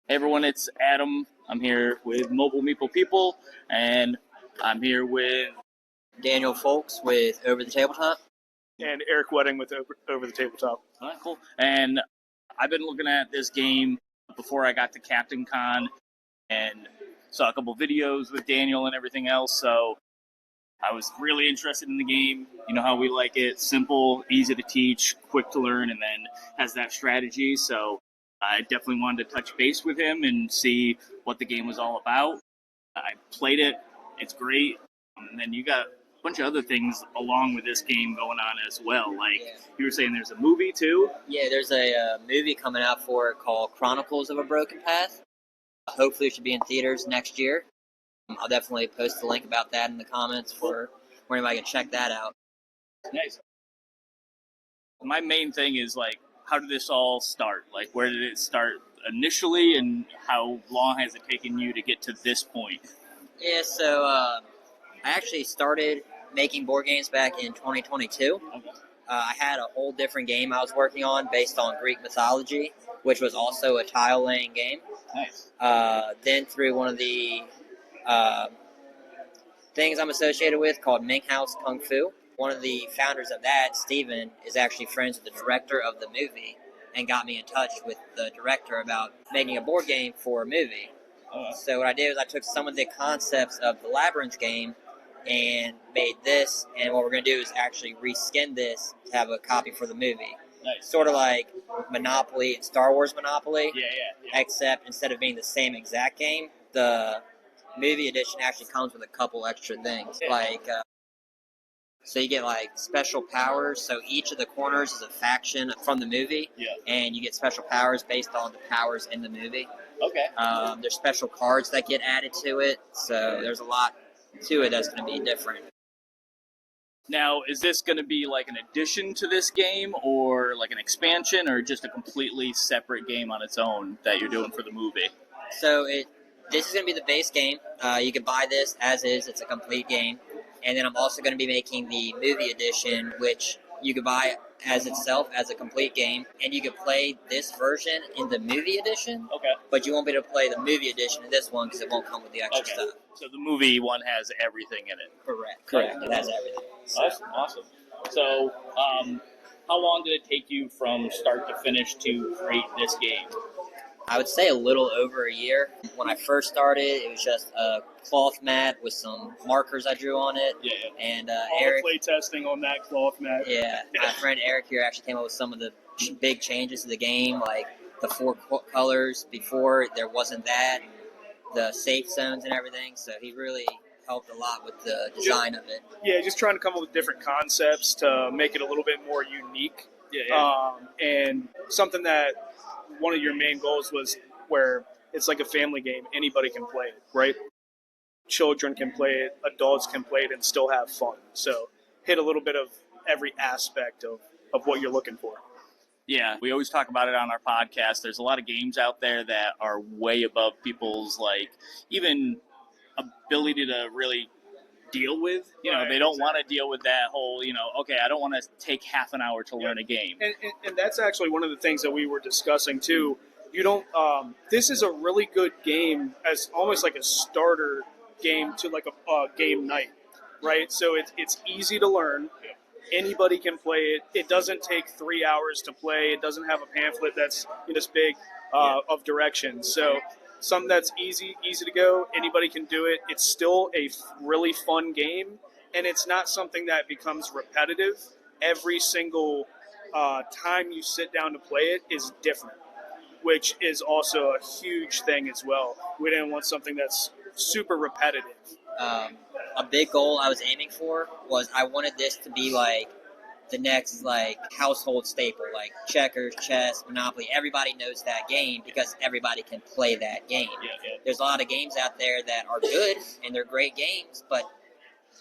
Hey everyone, it's Adam. I'm here with Mobile Meeple People, and I'm here with Daniel Folks with Over the Tabletop. And Eric Wedding with Over the Tabletop. All right, cool. And I've been looking at this game before I got to Captain Con, and saw a couple videos with Daniel and everything else. So I was really interested in the game. You know how we like it: simple, easy to teach, quick to learn, and then has that strategy. So I definitely wanted to touch base with him and see what the game was all about. I played it; it's great. And then you got a bunch of other things along with this game going on as well. Like you were saying, there's a movie too. Yeah, there's a movie coming out for it called Chronicles of a Broken Path. Hopefully it should be in theaters next year. I'll definitely post a link about that in the comments for where anybody can check that out. Nice. My main thing is, like, how did this all start? Like, where did it start initially, and how long has it taken you to get to this point? Yeah, so I actually started making board games back in 2022. Okay. I had a whole different game I was working on based on Greek mythology, which was also a tile-laying game. Nice. Then through one of the things I'm associated with called Ming House Kung Fu. One of the founders of that, Steven, is actually friends with the director of the movie and got me in touch with the director about making a board game for a movie. So what I did was I took some of the concepts of the Labyrinth game and made this, and what we're going to do is actually reskin this to have a copy for the movie. Nice. Sort of like Monopoly and Star Wars Monopoly, Yeah. except instead of being the same exact game, the movie edition actually comes with a couple extra things. So you get like special powers, so each of the corners is a faction from the movie, and you get special powers based on the powers in the movie. Okay. There's special cards that get added to it, so there's a lot to it that's going to be different. Now, is this going to be like an addition to this game, or like an expansion, or just a completely separate game on its own that you're doing for the movie? So this is going to be the base game. You can buy this as is. It's a complete game. And then I'm also going to be making the movie edition, which you can buy as itself as a complete game. And you can play this version in the movie edition. Okay. But you won't be able to play the movie edition in this one because it won't come with the extra stuff. So the movie one has everything in it. Correct. It has everything. Awesome. So, how long did it take you from start to finish to create this game? I would say a little over a year. When I first started, it was just a cloth mat with some markers I drew on it. Yeah. And All Eric, play testing on that cloth mat. Yeah, my friend Eric here actually came up with some of the big changes to the game, like the 4 colors. Before there wasn't that, the safe zones and everything. So he really helped a lot with the design of it. Yeah, just trying to come up with different concepts to make it a little bit more unique. And something that one of your main goals was where it's like a family game. Anybody can play it, right? Children can play it, adults can play it, and still have fun. So hit a little bit of every aspect of what you're looking for. Yeah, we always talk about it on our podcast. There's a lot of games out there that are way above people's, like, even ability to really deal with. They don't want to deal with that whole, okay, I don't want to take half an hour to learn a game. And that's actually one of the things that we were discussing too. You don't. This is a really good game as almost like a starter game to like a game night, right? So it's easy to learn. Anybody can play it. It doesn't take 3 hours to play. It doesn't have a pamphlet that's this big of directions. So something that's easy to go. Anybody can do it. It's still a really fun game, and it's not something that becomes repetitive. Every single time you sit down to play it is different, which is also a huge thing as well. We didn't want something that's super repetitive. A big goal I was aiming for was I wanted this to be like the next household staple, like checkers, chess, Monopoly. Everybody knows that game because everybody can play that game. There's a lot of games out there that are good and they're great games, but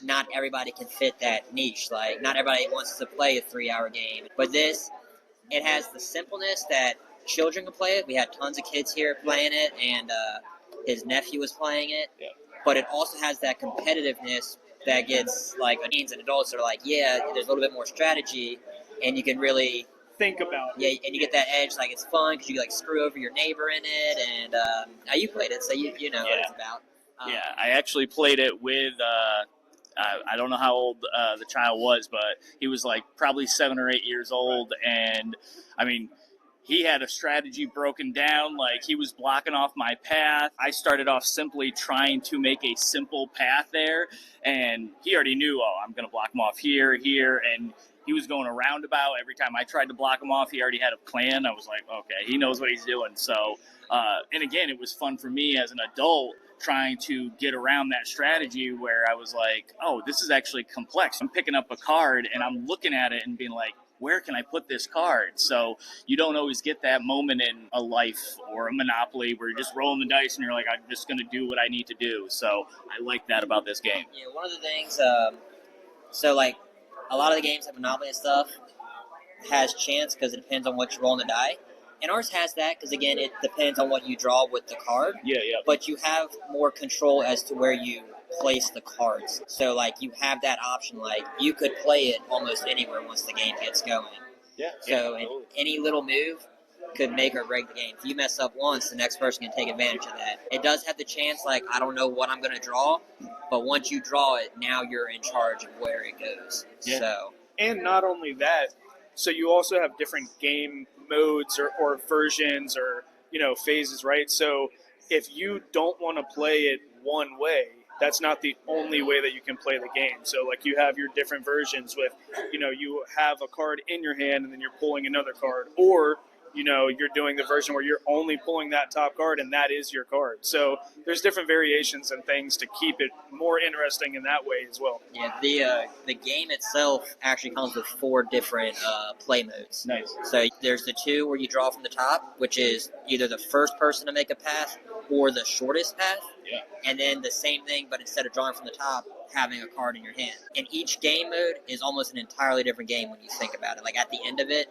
not everybody can fit that niche. Like, not everybody wants to play a 3-hour game. But this, it has the simpleness that children can play it. We had tons of kids here playing it, and his nephew was playing it. But it also has that competitiveness that gets, like, teens and adults are like, yeah, there's a little bit more strategy, and you can really think about it. Yeah, and you get that edge, like it's fun because you like screw over your neighbor in it, and now you played it, so you know what it's about. Yeah, I actually played it with. I don't know how old the child was, but he was like probably 7 or 8 years old, and I mean, he had a strategy broken down. Like he was blocking off my path. I started off simply trying to make a simple path there, and he already knew. Oh, I'm going to block him off here, and he was going a roundabout. Every time I tried to block him off, he already had a plan. I was like, okay, he knows what he's doing. So, and again, it was fun for me as an adult trying to get around that strategy where I was like, oh, this is actually complex. I'm picking up a card and I'm looking at it and being like, where can I put this card? So you don't always get that moment in a life or a Monopoly where you're just rolling the dice and you're like, I'm just going to do what I need to do. So I like that about this game. Yeah, one of the things, so like a lot of the games have Monopoly and stuff has chance because it depends on what you roll on the die. And ours has that because, again, it depends on what you draw with the card. Yeah. But you have more control as to where you place the cards. So, like, you have that option. Like, you could play it almost anywhere once the game gets going. Yeah. So, any little move could make or break the game. If you mess up once, the next person can take advantage of that. It does have the chance, like, I don't know what I'm going to draw, but once you draw it, now you're in charge of where it goes. Yeah. So, And not only that, so you also have different game modes or versions or, phases, right? So if you don't want to play it one way, that's not the only way that you can play the game. So, like, you have your different versions with, you have a card in your hand and then you're pulling another card. Or, you're doing the version where you're only pulling that top card and that is your card. So there's different variations and things to keep it more interesting in that way as well. yeah, the game itself actually comes with 4 different play modes. Nice. So there's the 2 where you draw from the top, which is either the first person to make a path or the shortest path. Yeah. And then the same thing, but instead of drawing from the top, having a card in your hand. And each game mode is almost an entirely different game when you think about it. Like, at the end of it,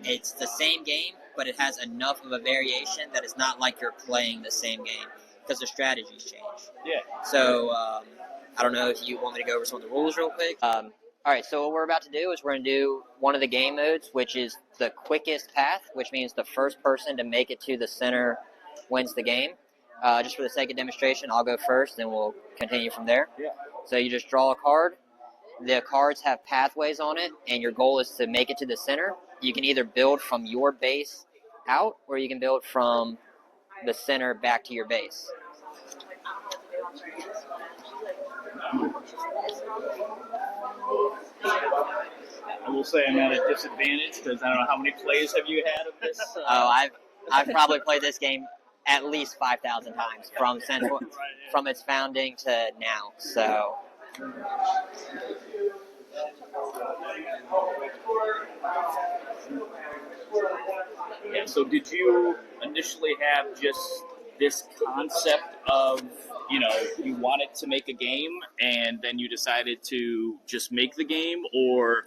it's the same game, but it has enough of a variation that it's not like you're playing the same game because the strategies change. Yeah. So, I don't know if you want me to go over some of the rules real quick. All right, so what we're about to do is we're going to do one of the game modes, which is the quickest path, which means the first person to make it to the center wins the game. Just for the sake of demonstration, I'll go first, and we'll continue from there. Yeah. So you just draw a card. The cards have pathways on it, and your goal is to make it to the center. You can either build from your base out, or you can build from the center back to your base. I will say I'm at a disadvantage because I don't know how many plays have you had of this. I've probably played this game at least 5,000 times from its founding to now. So. Yeah, so did you initially have just this concept of, you wanted to make a game and then you decided to just make the game, or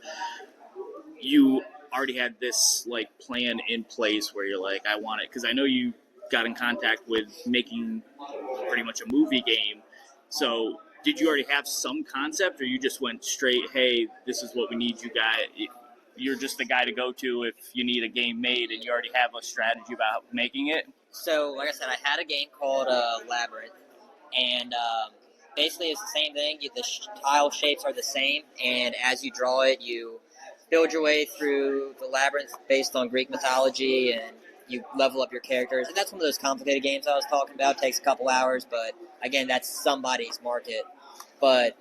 you already had this like plan in place where you're like, I want it? Because I know you got in contact with making pretty much a movie game. So did you already have some concept, or you just went straight, hey, this is what we need you guys? You're just the guy to go to if you need a game made, and you already have a strategy about making it? So, like I said, I had a game called Labyrinth, and basically it's the same thing. The tile shapes are the same, and as you draw it, you build your way through the labyrinth based on Greek mythology, and you level up your characters. And that's one of those complicated games I was talking about. It takes a couple hours, but again, that's somebody's market. But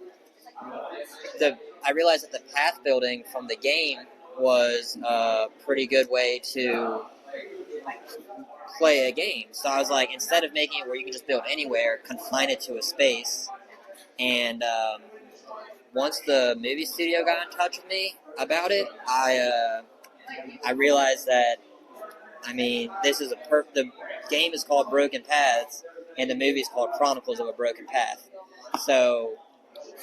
I realized that the path building from the game was a pretty good way to play a game. So I was like, instead of making it where you can just build anywhere, confine it to a space. And once the movie studio got in touch with me about it, I realized that, this is the game is called Broken Paths, and the movie is called Chronicles of a Broken Path. So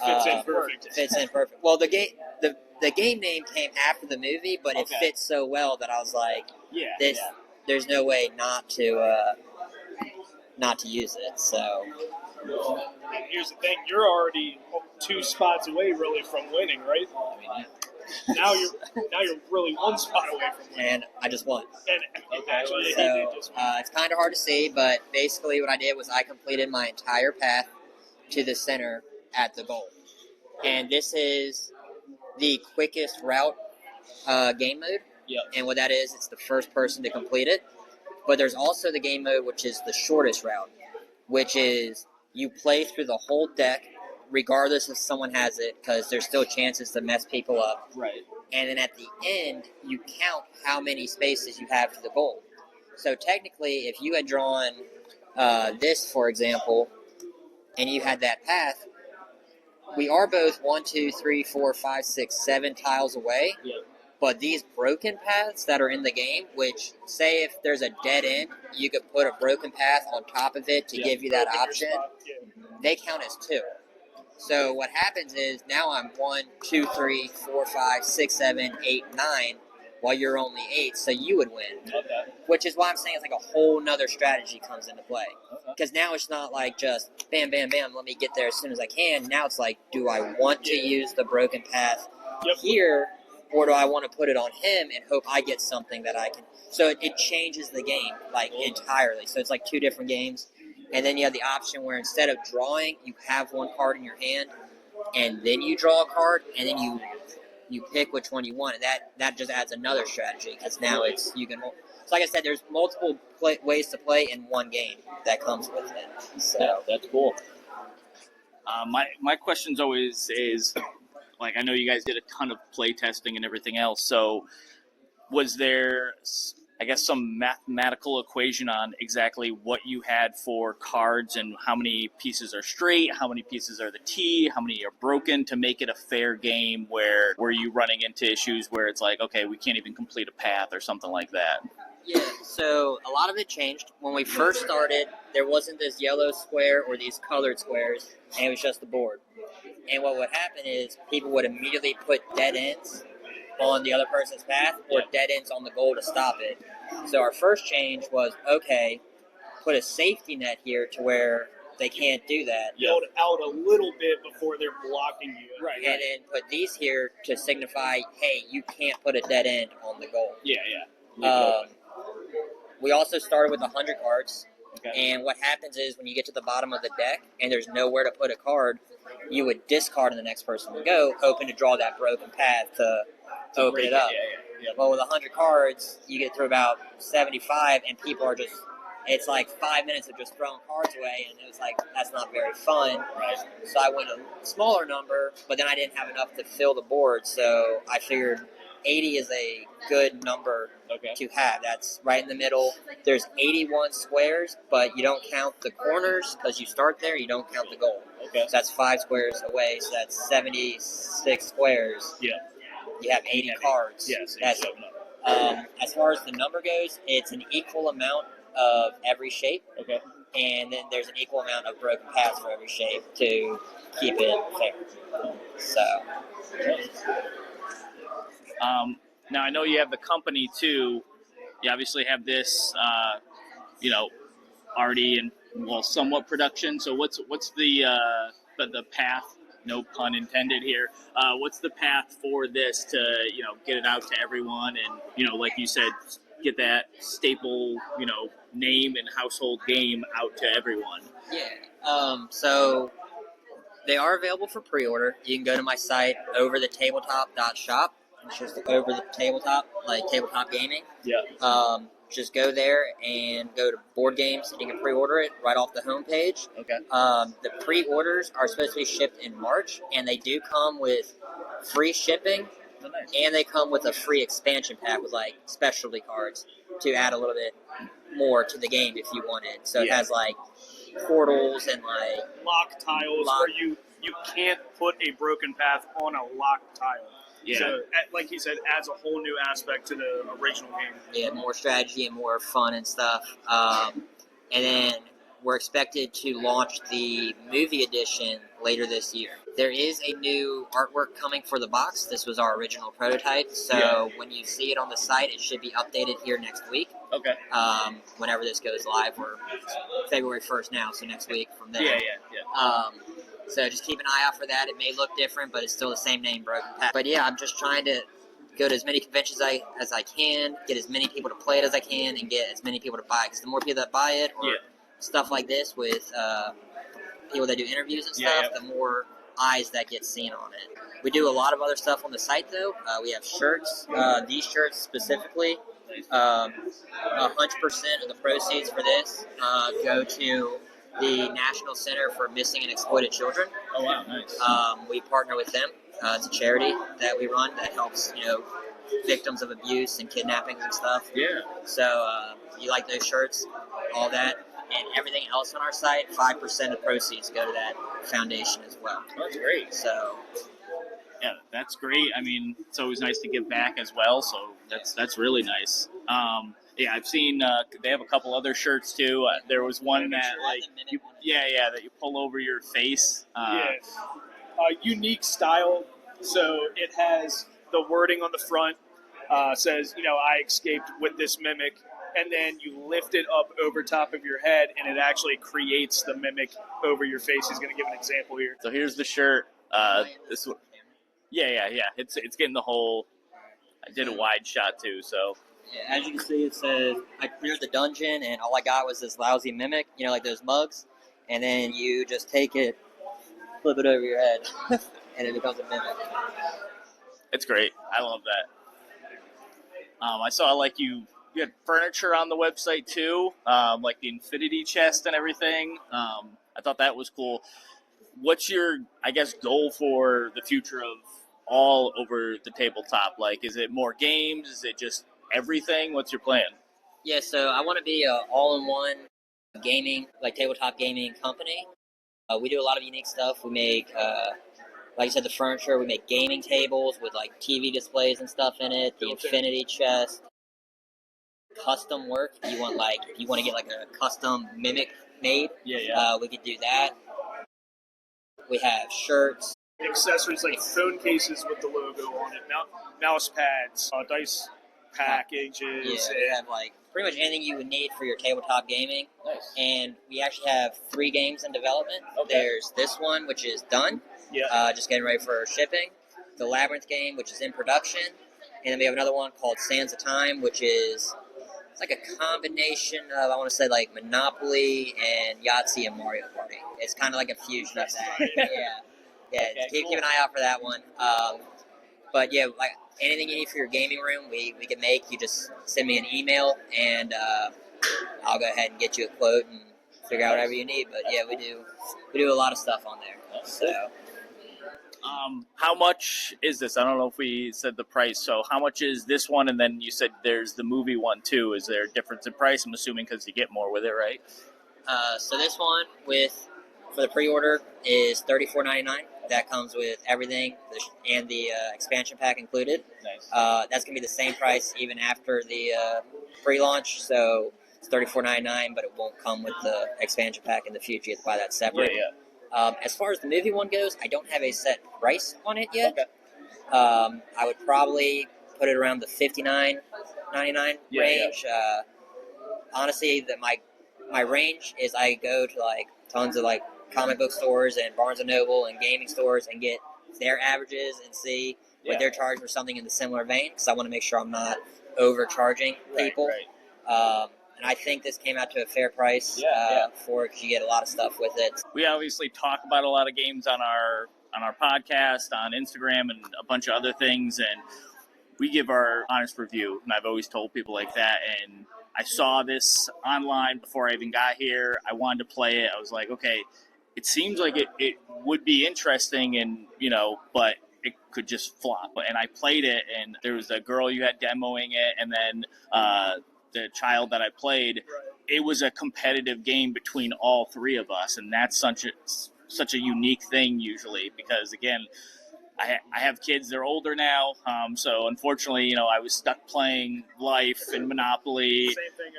Fits in perfect. Fits in perfect. Well, the game name came after the movie, but it fits so well that I was like, there's no way not to use it. So Here's the thing: you're already 2 spots away, really, from winning, right? now you're really one spot away from winning. And I just won. And actually, So it's kind of hard to see, but basically what I did was I completed my entire path to the center at the goal. And this is the quickest route game mode. Yep. And what that is, it's the first person to complete it. But there's also the game mode, which is the shortest route, which is you play through the whole deck, regardless if someone has it, because there's still chances to mess people up. Right. And then at the end, you count how many spaces you have to the goal. So technically, if you had drawn this, for example, and you had that path, we are both 1, 2, 3, 4, 5, 6, 7 tiles away. Yeah. But these broken paths that are in the game, which say if there's a dead end, you could put a broken path on top of it to give you that option. They count as 2. So what happens is now I'm 1, 2, 3, 4, 5, 6, 7, 8, 9, while you're only 8, so you would win. Okay. Which is why I'm saying it's like a whole nother strategy comes into play. Because now it's not like just bam, bam, bam, let me get there as soon as I can. Now it's like, do I want to use the broken path here, or do I want to put it on him and hope I get something that I can? So it changes the game like entirely. So it's like 2 different games. And then you have the option where instead of drawing, you have one card in your hand, and then you draw a card, and then you pick which one you want. And that just adds another strategy because now it's you can. So like I said, there's multiple ways to play in one game that comes with it. So Yeah, that's cool. My question's always is, like, I know you guys did a ton of play testing and everything else. So was there, I guess, some mathematical equation on exactly what you had for cards and how many pieces are straight, how many pieces are the T, how many are broken to make it a fair game where were you running into issues where it's like, okay, we can't even complete a path or something like that? yeah, so a lot of it changed. When we first started, there wasn't this yellow square or these colored squares, and it was just the board. And what would happen is people would immediately put dead ends on the other person's path or dead ends on the goal to stop it. So our first change was, okay, put a safety net here to where they can't do that. Build out a little bit before they're blocking you. Right. And then put these here to signify, hey, you can't put a dead end on the goal. Yeah, yeah. We also started with 100 cards. Okay. And what happens is when you get to the bottom of the deck and there's nowhere to put a card, you would discard on the next person to go, hoping to draw that broken path to open it up. Yeah. Well, with 100 cards, you get through about 75, and people are just, it's like 5 minutes of just throwing cards away, and it was like, that's not very fun. Right. So I went a smaller number, but then I didn't have enough to fill the board, so I figured 80 is a good number to have. That's right in the middle. There's 81 squares, but you don't count the corners because you start there. You don't count the goal. Okay. So that's 5 squares away. So that's 76 squares. Yeah. You have 80 cards. Yes. That's, as far as the number goes, it's an equal amount of every shape. Okay. And then there's an equal amount of broken paths for every shape to keep it fair. So. Now I know you have the company too. You obviously have this, already in somewhat production. So what's the path? No pun intended here. What's the path for this to get it out to everyone and like you said, get that staple name and household game out to everyone? Yeah. So they are available for pre-order. You can go to my site overthetabletop.shop. It's just over the tabletop, like tabletop gaming. Yeah. Just go there and go to board games, and you can pre-order it right off the homepage. Okay. The pre-orders are supposed to be shipped in March, and they do come with free shipping, and they come with a free expansion pack with like specialty cards to add a little bit more to the game if you want it. So it has like portals and like lock tiles where you can't put a broken path on a locked tile. Yeah. So, like he said, adds a whole new aspect to the original game. Yeah, more strategy and more fun and stuff. And then we're expected to launch the movie edition later this year. There is a new artwork coming for the box. This was our original prototype. So when you see it on the site, it should be updated here next week. Okay. Whenever this goes live, we're February 1st now, so next week from there. Yeah. So just keep an eye out for that. It may look different, but it's still the same name, Broken Path. But yeah, I'm just trying to go to as many conventions as I can, get as many people to play it as I can, and get as many people to buy it. Because the more people that buy it, or stuff like this with people that do interviews and stuff, the more eyes that get seen on it. We do a lot of other stuff on the site, though. We have shirts. These shirts specifically, 100% of the proceeds for this go to the National Center for Missing and Exploited Children. Oh wow, nice. We partner with them. It's a charity that we run that helps, victims of abuse and kidnappings and stuff. Yeah. So you like those shirts, all that, and everything else on our site, 5% of proceeds go to that foundation as well. Oh, that's great. So yeah, that's great. I mean, it's always nice to give back as well. So that's really nice. Yeah, I've seen they have a couple other shirts too. There was one that that you pull over your face. Unique style. So it has the wording on the front, says, I escaped with this mimic. And then you lift it up over top of your head, and it actually creates the mimic over your face. He's going to give an example here. So here's the shirt. This one. Yeah. It's getting the whole. I did a wide shot too, so. Yeah, as you can see, it says I cleared the dungeon, and all I got was this lousy mimic, like those mugs. And then you just take it, flip it over your head, and it becomes a mimic. It's great. I love that. I saw you had furniture on the website too, like the infinity chest and everything. I thought that was cool. What's your, goal for the future of all over the tabletop? Like, is it more games? Is it just everything? What's your plan? Yeah, so I want to be an all-in-one gaming, tabletop gaming company. We do a lot of unique stuff. We make, like I said, the furniture. We make gaming tables with TV displays and stuff in it. The infinity chest. Custom work. If you want to get a custom mimic made, we could do that. We have shirts, accessories like phone cases with the logo on it, mouse pads, dice packages. Yeah, we have pretty much anything you would need for your tabletop gaming. Nice. And we actually have 3 games in development. Okay. There's this one, which is done. Yeah. Just getting ready for shipping. The Labyrinth game, which is in production, and then we have another one called Sands of Time, which is a combination of, I want to say, Monopoly and Yahtzee and Mario Party. It's kind of like a fusion of that. Yeah. Okay, Keep an eye out for that one. But yeah, anything you need for your gaming room, we can make. You just send me an email, and I'll go ahead and get you a quote and figure out whatever you need. But yeah, we do a lot of stuff on there. So. How much is this? I don't know if we said the price. So how much is this one? And then you said there's the movie one too. Is there a difference in price? I'm assuming because you get more with it, right? So this one for the pre-order is $34.99. That comes with everything and the expansion pack included. Nice. That's going to be the same price even after the pre-launch. So it's $34.99, but it won't come with the expansion pack in the future. You have to buy that separate. Yeah. As far as the movie one goes, I don't have a set price on it yet. Okay. I would probably put it around the $59.99 range. Honestly, my range is I go to tons of comic book stores and Barnes and Noble and gaming stores and get their averages and see what they're charging for something in the similar vein, because I want to make sure I'm not overcharging people. Right. And I think this came out to a fair price for it, because you get a lot of stuff with it. We obviously talk about a lot of games on our podcast, on Instagram, and a bunch of other things, and we give our honest review. And I've always told people like that. And I saw this online before I even got here. I wanted to play it. I was like, okay, it seems like it would be interesting, and but it could just flop. And I played it, and there was a girl you had demoing it, and then the child that I played, it was a competitive game between all 3 of us, and that's such a unique thing usually, because again, I have kids, they're older now, so unfortunately, I was stuck playing Life and Monopoly. Same thing.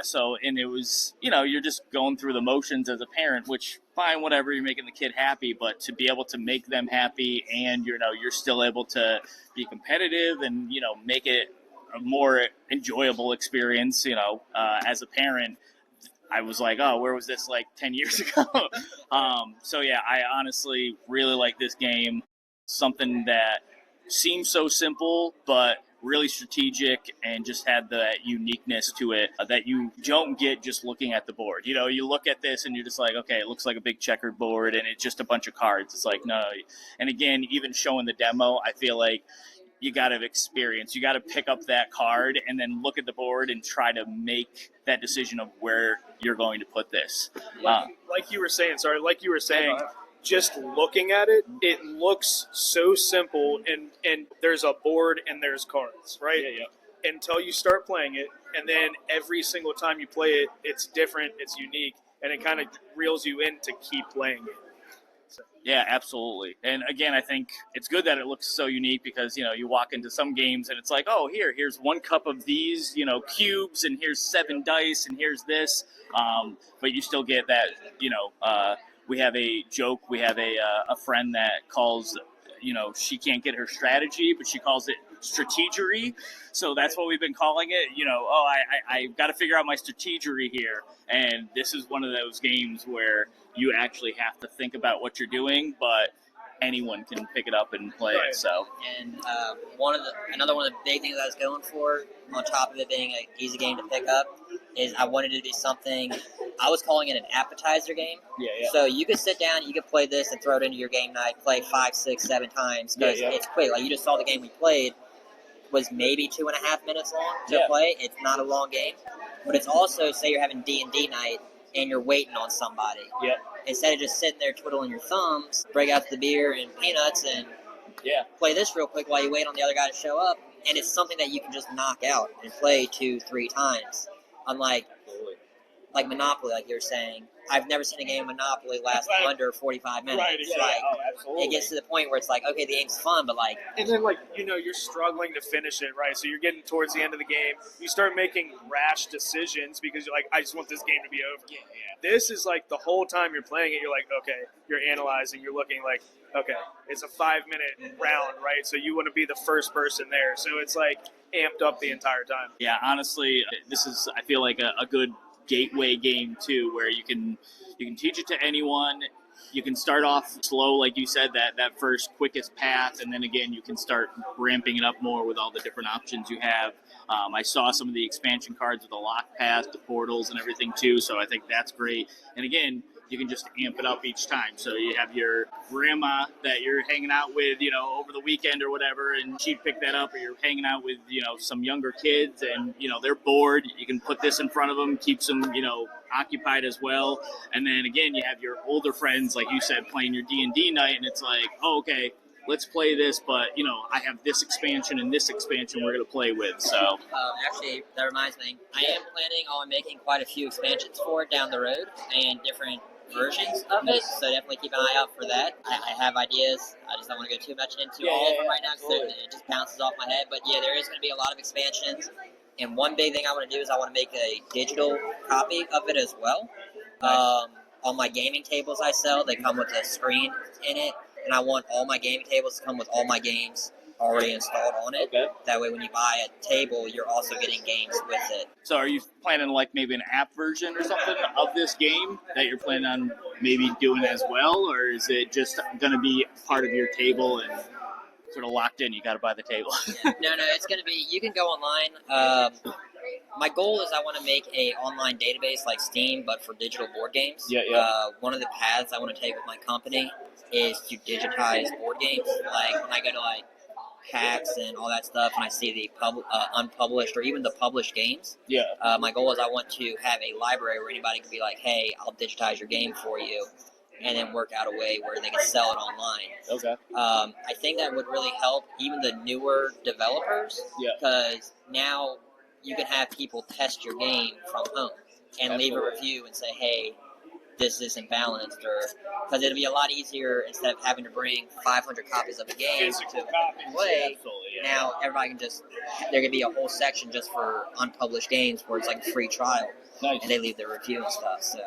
So, and it was, you're just going through the motions as a parent, which fine, whatever, you're making the kid happy, but to be able to make them happy, and you're still able to be competitive and make it a more enjoyable experience, as a parent, I was like, oh, where was this like 10 years ago? So yeah, I honestly really like this game. Something that seems so simple, but really strategic and just had that uniqueness to it that you don't get just looking at the board. You know, you look at this and you're just like, okay, it looks like a big checkered board and it's just a bunch of cards. It's like, no. And again, even showing the demo, I feel like you got to experience. You got to pick up that card and then look at the board and try to make that decision of where you're going to put this. Like you were saying, just looking at it, it looks so simple, and there's a board and there's cards, right? Yeah. Until you start playing it, and then every single time you play it, it's different, it's unique, and it kind of reels you in to keep playing it. Yeah, absolutely. And again, I think it's good that it looks so unique because, you know, you walk into some games and it's like, oh, here's 1 cup of these, you know, cubes, and here's 7 dice, and here's this. But you still get that, you know, we have a joke. We have a friend that calls, you know, she can't get her strategy, but she calls it strategery. So that's what we've been calling it. You know, oh, I got to figure out my strategery here. And this is one of those games where you actually have to think about what you're doing, but anyone can pick it up and play it. So, and another one of the big things I was going for, on top of it being an easy game to pick up, is I wanted it to be something. I was calling it an appetizer game. Yeah. So you could sit down, you could play this and throw it into your game night, play 5, 6, 7 times because it's quick. Like you just saw the game we played was maybe 2.5 minutes long to play. It's not a long game, but it's also, say you're having D&D night and you're waiting on somebody. Yep. Instead of just sitting there twiddling your thumbs, break out the beer and peanuts and play this real quick while you wait on the other guy to show up. And it's something that you can just knock out and play 2-3 times. Unlike like Monopoly, like you're saying. I've never seen a game of Monopoly last under 45 minutes. Right, It gets to the point where it's like, okay, the game's fun, but like... And then, like, you know, you're struggling to finish it, right? So you're getting towards the end of the game. You start making rash decisions because you're like, I just want this game to be over. This is like the whole time you're playing it, you're like, okay, you're analyzing, you're looking like, okay, it's a 5-minute round, right? So you want to be the first person there. So it's like amped up the entire time. Yeah, honestly, this is, I feel like a good gateway game too, where you can teach it to anyone. You can start off slow, like you said, that first quickest path, and then again you can start ramping it up more with all the different options you have. I saw some of the expansion cards with the lock path, the portals, and everything too, so I think that's great. And again, you can just amp it up each time. So you have your grandma that you're hanging out with, you know, over the weekend or whatever, and she'd pick that up, or you're hanging out with, you know, some younger kids and, you know, they're bored. You can put this in front of them, keeps them, you know, occupied as well. And then again, you have your older friends, like you said, playing your D&D night, and it's like, oh, okay, let's play this, but, you know, I have this expansion and this expansion we're going to play with. So actually, that reminds me, I am planning on making quite a few expansions for it down the road and different versions of it, so definitely keep an eye out for that. I have ideas. I just don't want to go too much into all of them right now because it just bounces off my head. But yeah, there is going to be a lot of expansions. And one big thing I want to do is I want to make a digital copy of it as well. On my gaming tables I sell, they come with a screen in it, and I want all my gaming tables to come with all my games already installed on it. Okay. That way when you buy a table, you're also getting games with it. So are you planning like maybe an app version or something of this game that you're planning on maybe doing as well, or is it just going to be part of your table and sort of locked in? You got to buy the table. No, it's going to be, you can go online. My goal is I want to make a online database like Steam, but for digital board games. One of the paths I want to take with my company is to digitize board games. Like when I go to like PAX and all that stuff, and I see the unpublished or even the published games. My goal is I want to have a library where anybody can be like, hey, I'll digitize your game for you, and then work out a way where they can sell it online. Okay. I think that would really help even the newer developers, because now you can have people test your game from home and leave a review and say, hey, this isn't balanced, or because it'll be a lot easier instead of having to bring 500 copies of the game to play. Now everybody can just, there could be a whole section just for unpublished games where it's like a free trial. Nice. and they leave their review and stuff. So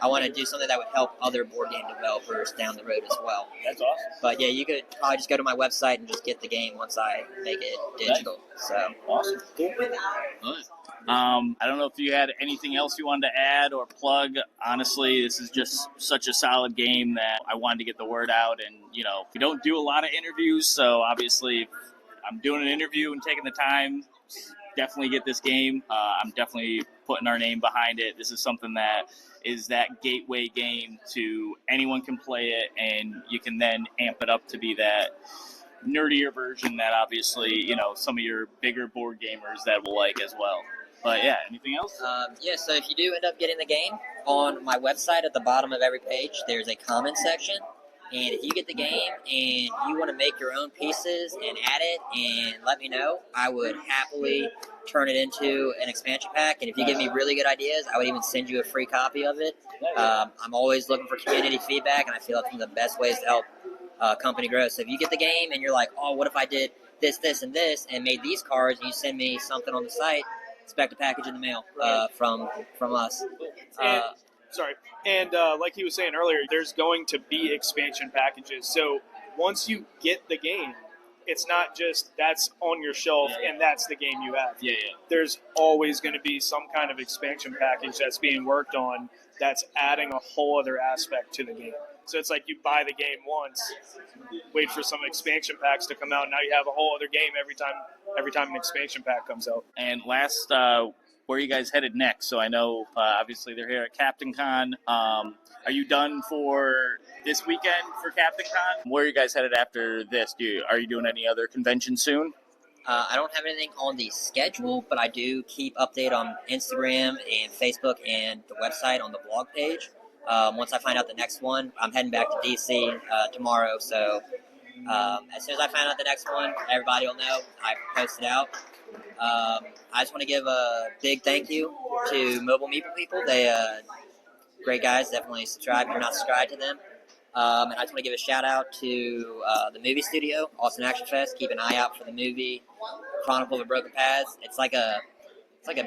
I want to do something that would help other board game developers down the road as well. That's awesome. But yeah, you could probably just go to my website and just get the game once I make it digital. So Awesome. Cool. I don't know if you had anything else you wanted to add or plug. Honestly, this is just such a solid game that I wanted to get the word out. And, we don't do a lot of interviews, so obviously I'm doing an interview and taking the time. Definitely get this game. I'm definitely putting our name behind it. This is something that is that gateway game to anyone can play it, and you can then amp it up to be that nerdier version that obviously, some of your bigger board gamers that will like as well. But yeah, anything else? so if you do end up getting the game, on my website at the bottom of every page, there's a comment section. And if you get the game and you want to make your own pieces and add it and let me know, I would happily turn it into an expansion pack. And if you give me really good ideas, I would even send you a free copy of it. I'm always looking for community feedback, and I feel that's one of the best ways to help company grow. So if you get the game and you're like, oh, what if I did this, this, and this, and made these cards, and you send me something on the site, expect a package in the mail from us. And like he was saying earlier, there's going to be expansion packages. So once you get the game, it's not just that's on your shelf and that's the game you have. Yeah. There's always going to be some kind of expansion package that's being worked on that's adding a whole other aspect to the game. So it's like you buy the game once, wait for some expansion packs to come out, and now you have a whole other game every time an expansion pack comes out. And last, where are you guys headed next? So I know, obviously, they're here at Captain Con. Are you done for this weekend for Captain Con? Where are you guys headed after this? Are you doing any other convention soon? I don't have anything on the schedule, but I do keep update on Instagram and Facebook and the website on the blog page. Once I find out the next one, I'm heading back to DC tomorrow. So as soon as I find out the next one, everybody will know. I post it out. I just want to give a big thank you to Mobile Meeple people. They great guys. Definitely subscribe if you're not subscribed to them. And I just want to give a shout out to the movie studio, Austin Action Fest. Keep an eye out for the movie Chronicle of Broken Paths. It's like a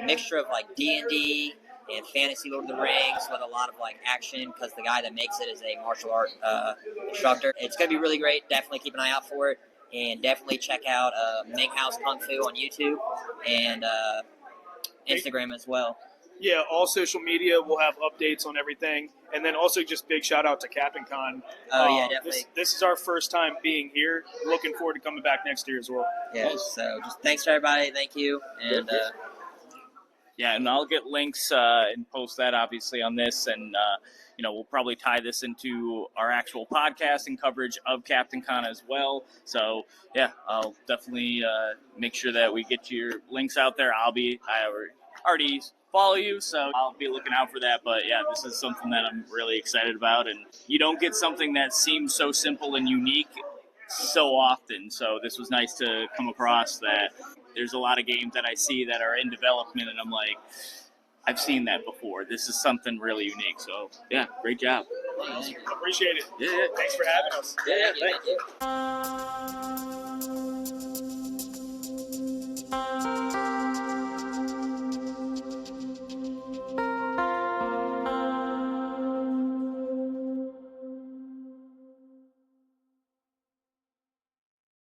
mixture of like D&D and fantasy Lord of the Rings with a lot of like action, because the guy that makes it is a martial art instructor. It's gonna be really great. Definitely keep an eye out for it, and definitely check out Ming House Kung Fu on YouTube and Instagram as well. Yeah, all social media will have updates on everything. And then also just big shout out to Captain Con. Oh, yeah, definitely. This is our first time being here. Looking forward to coming back next year as well. Yeah, so just thanks to everybody. Thank you. And yeah, and I'll get links and post that obviously on this. And, we'll probably tie this into our actual podcast and coverage of Captain Con as well. So, yeah, I'll definitely make sure that we get your links out there. I already follow you, so I'll be looking out for that. But yeah, this is something that I'm really excited about, and you don't get something that seems so simple and unique so often. So this was nice to come across that. There's a lot of games that I see that are in development, and I'm like, I've seen that before. This is something really unique. So yeah, great job. Appreciate it. Yeah. Thanks for having us. Yeah, thank you.